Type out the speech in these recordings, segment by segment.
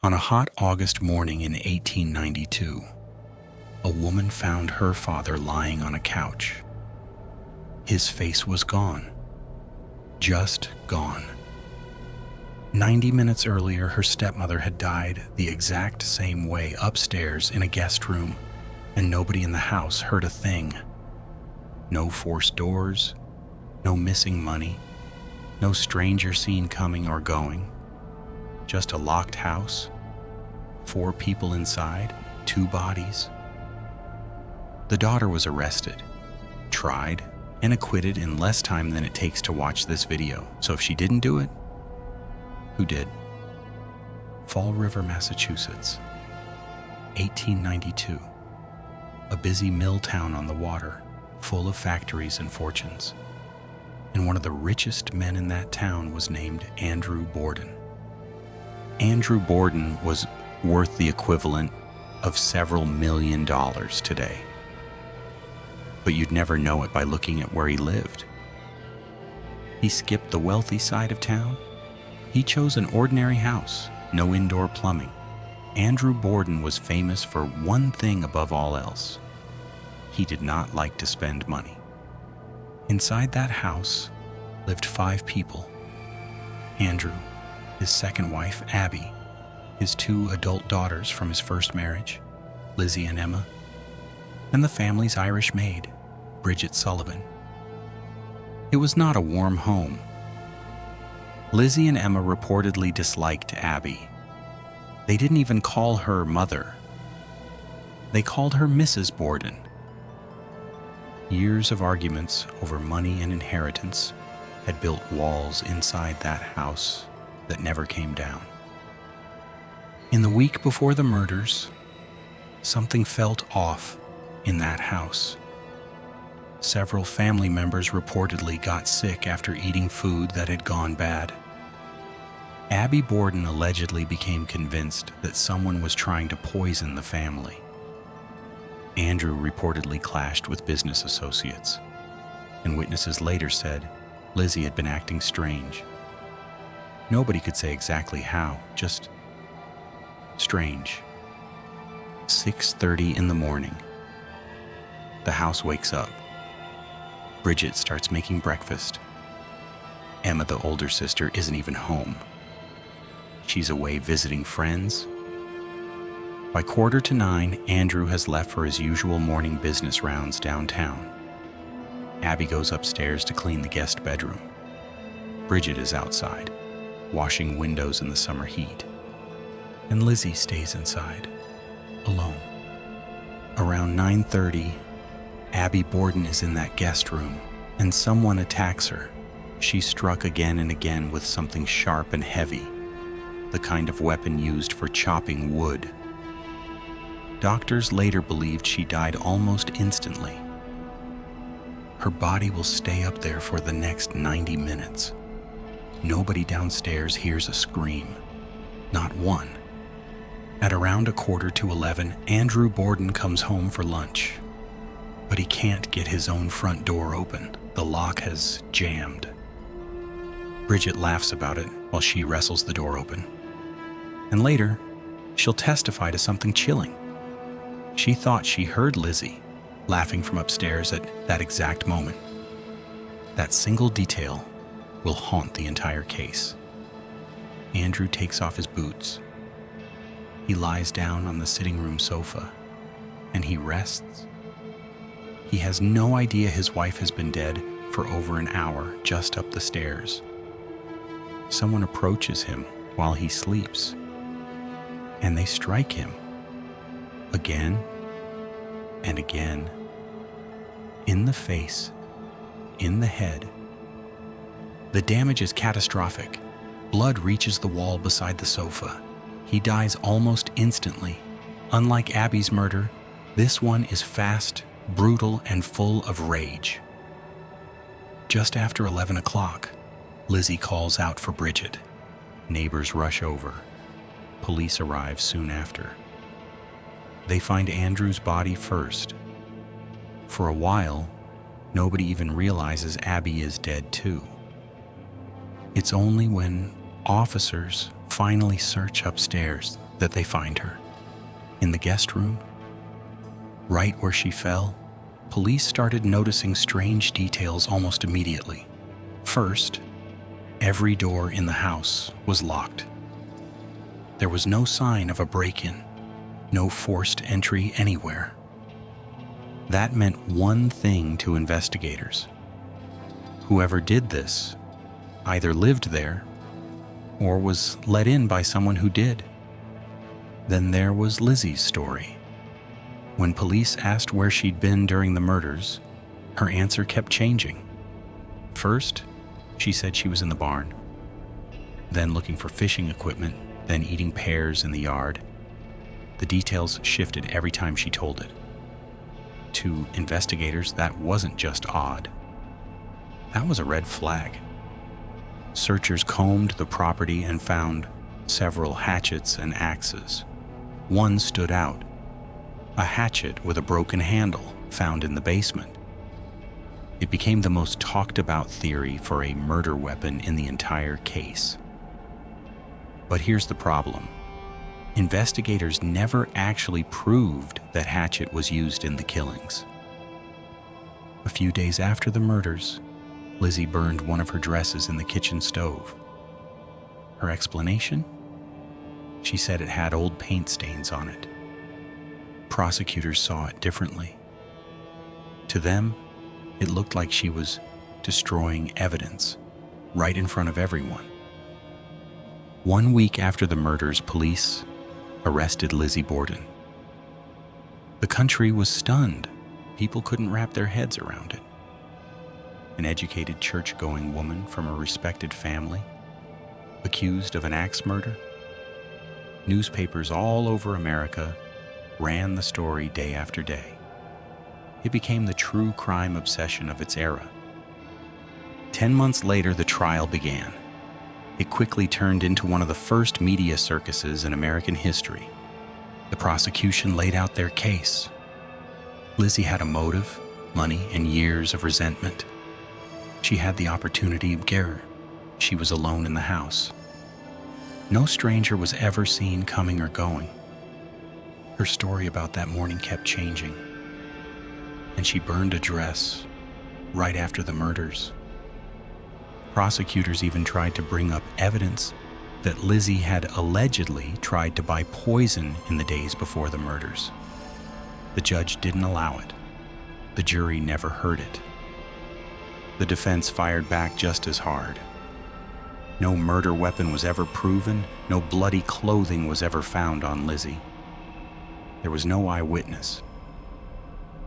On a hot August morning in 1892, a woman found her father lying on a couch. His face was gone. Just gone. 90 minutes earlier, her stepmother had died the exact same way upstairs in a guest room, and nobody in the house heard a thing. No forced doors, no missing money, no stranger seen coming or going. Just a locked house, 4 people inside, 2 bodies. The daughter was arrested, tried, and acquitted in less time than it takes to watch this video. So if she didn't do it, who did? Fall River, Massachusetts, 1892. A busy mill town on the water, full of factories and fortunes. And one of the richest men in that town was named Andrew Borden. Andrew Borden was worth the equivalent of several $1 million today. But you'd never know it by looking at where he lived. He skipped the wealthy side of town. He chose an ordinary house, no indoor plumbing. Andrew Borden was famous for one thing above all else. He did not like to spend money. Inside that house lived 5 people. Andrew, his second wife, Abby, his 2 adult daughters from his first marriage, Lizzie and Emma, and the family's Irish maid, Bridget Sullivan. It was not a warm home. Lizzie and Emma reportedly disliked Abby. They didn't even call her mother. They called her Mrs. Borden. Years of arguments over money and inheritance had built walls inside that house that never came down. In the week before the murders, something felt off in that house. Several family members reportedly got sick after eating food that had gone bad. Abby Borden allegedly became convinced that someone was trying to poison the family. Andrew reportedly clashed with business associates, and witnesses later said Lizzie had been acting strange. Nobody could say exactly how, just strange. 6:30 in the morning. The house wakes up. Bridget starts making breakfast. Emma, the older sister, isn't even home. She's away visiting friends. By 8:45, Andrew has left for his usual morning business rounds downtown. Abby goes upstairs to clean the guest bedroom. Bridget is outside, washing windows in the summer heat. And Lizzie stays inside, alone. Around 9:30, Abby Borden is in that guest room, and someone attacks her. She's struck again and again with something sharp and heavy, the kind of weapon used for chopping wood. Doctors later believed she died almost instantly. Her body will stay up there for the next 90 minutes. Nobody downstairs hears a scream. Not one. At around 11:15, Andrew Borden comes home for lunch. But he can't get his own front door open. The lock has jammed. Bridget laughs about it while she wrestles the door open. And later, she'll testify to something chilling. She thought she heard Lizzie laughing from upstairs at that exact moment. That single detail will haunt the entire case. Andrew takes off his boots. He lies down on the sitting room sofa, and he rests. He has no idea his wife has been dead for over an hour just up the stairs. Someone approaches him while he sleeps, and they strike him again and again, in the face, in the head. The damage is catastrophic. Blood reaches the wall beside the sofa. He dies almost instantly. Unlike Abby's murder, this one is fast, brutal, and full of rage. Just after 11 o'clock, Lizzie calls out for Bridget. Neighbors rush over. Police arrive soon after. They find Andrew's body first. For a while, nobody even realizes Abby is dead too. It's only when officers finally search upstairs that they find her. In the guest room, right where she fell, police started noticing strange details almost immediately. First, every door in the house was locked. There was no sign of a break-in, no forced entry anywhere. That meant one thing to investigators. Whoever did this either lived there or was let in by someone who did. Then there was Lizzie's story. When police asked where she'd been during the murders, her answer kept changing. First, she said she was in the barn, then looking for fishing equipment, then eating pears in the yard. The details shifted every time she told it. To investigators, that wasn't just odd. That was a red flag. Searchers combed the property and found several hatchets and axes. One stood out, a hatchet with a broken handle found in the basement. It became the most talked about theory for a murder weapon in the entire case. But here's the problem. Investigators never actually proved that hatchet was used in the killings. A few days after the murders, Lizzie burned one of her dresses in the kitchen stove. Her explanation? She said it had old paint stains on it. Prosecutors saw it differently. To them, it looked like she was destroying evidence right in front of everyone. 1 week after the murders, police arrested Lizzie Borden. The country was stunned. People couldn't wrap their heads around it. An educated church-going woman from a respected family, accused of an axe murder. Newspapers all over America ran the story day after day. It became the true crime obsession of its era. 10 months later, the trial began. It quickly turned into one of the first media circuses in American history. The prosecution laid out their case. Lizzie had a motive, money, and years of resentment. She had the opportunity of care. She was alone in the house. No stranger was ever seen coming or going. Her story about that morning kept changing. And she burned a dress right after the murders. Prosecutors even tried to bring up evidence that Lizzie had allegedly tried to buy poison in the days before the murders. The judge didn't allow it. The jury never heard it. The defense fired back just as hard. No murder weapon was ever proven. No bloody clothing was ever found on Lizzie. There was no eyewitness.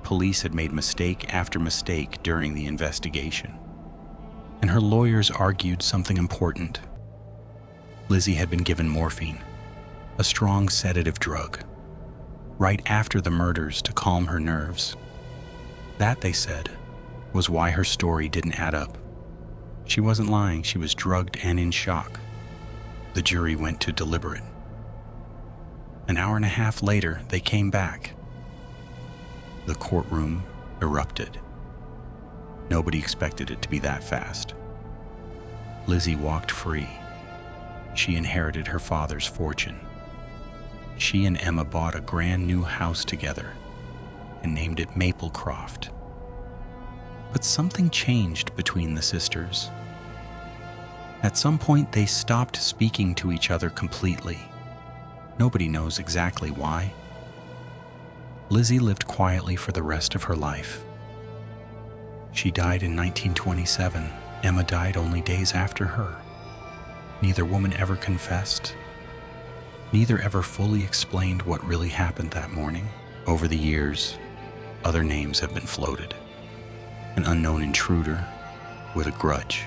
Police had made mistake after mistake during the investigation. And her lawyers argued something important. Lizzie had been given morphine, a strong sedative drug, right after the murders to calm her nerves. That, they said, was why her story didn't add up. She wasn't lying, she was drugged and in shock. The jury went to deliberate. An hour and a half later, they came back. The courtroom erupted. Nobody expected it to be that fast. Lizzie walked free. She inherited her father's fortune. She and Emma bought a brand new house together and named it Maplecroft. But something changed between the sisters. At some point, they stopped speaking to each other completely. Nobody knows exactly why. Lizzie lived quietly for the rest of her life. She died in 1927. Emma died only days after her. Neither woman ever confessed. Neither ever fully explained what really happened that morning. Over the years, other names have been floated. An unknown intruder with a grudge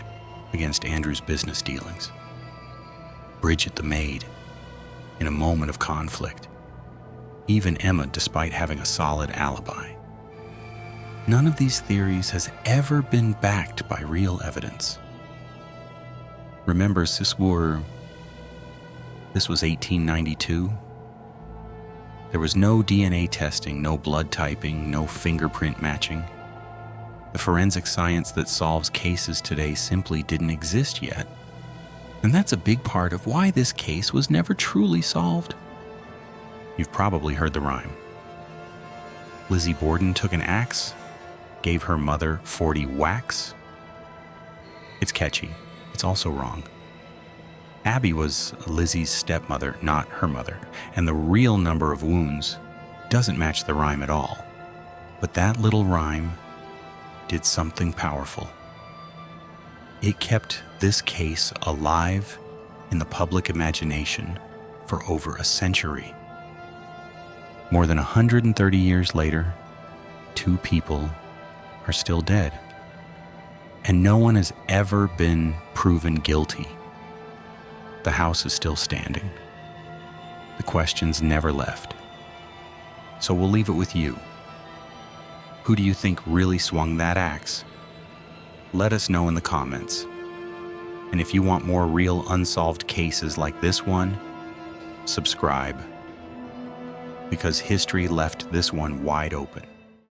against Andrew's business dealings. Bridget the maid, in a moment of conflict. Even Emma, despite having a solid alibi. None of these theories has ever been backed by real evidence. Remember, this was 1892. There was no DNA testing, no blood typing, no fingerprint matching. The forensic science that solves cases today simply didn't exist yet. And that's a big part of why this case was never truly solved. You've probably heard the rhyme. Lizzie Borden took an axe, gave her mother 40 whacks. It's catchy. It's also wrong. Abby was Lizzie's stepmother, not her mother, and the real number of wounds doesn't match the rhyme at all. But that little rhyme did something powerful. It kept this case alive in the public imagination for over a century. More than 130 years later, 2 people are still dead, and no one has ever been proven guilty. The house is still standing. The questions never left. So we'll leave it with you. Who do you think really swung that axe? Let us know in the comments. And if you want more real unsolved cases like this one, subscribe, because history left this one wide open.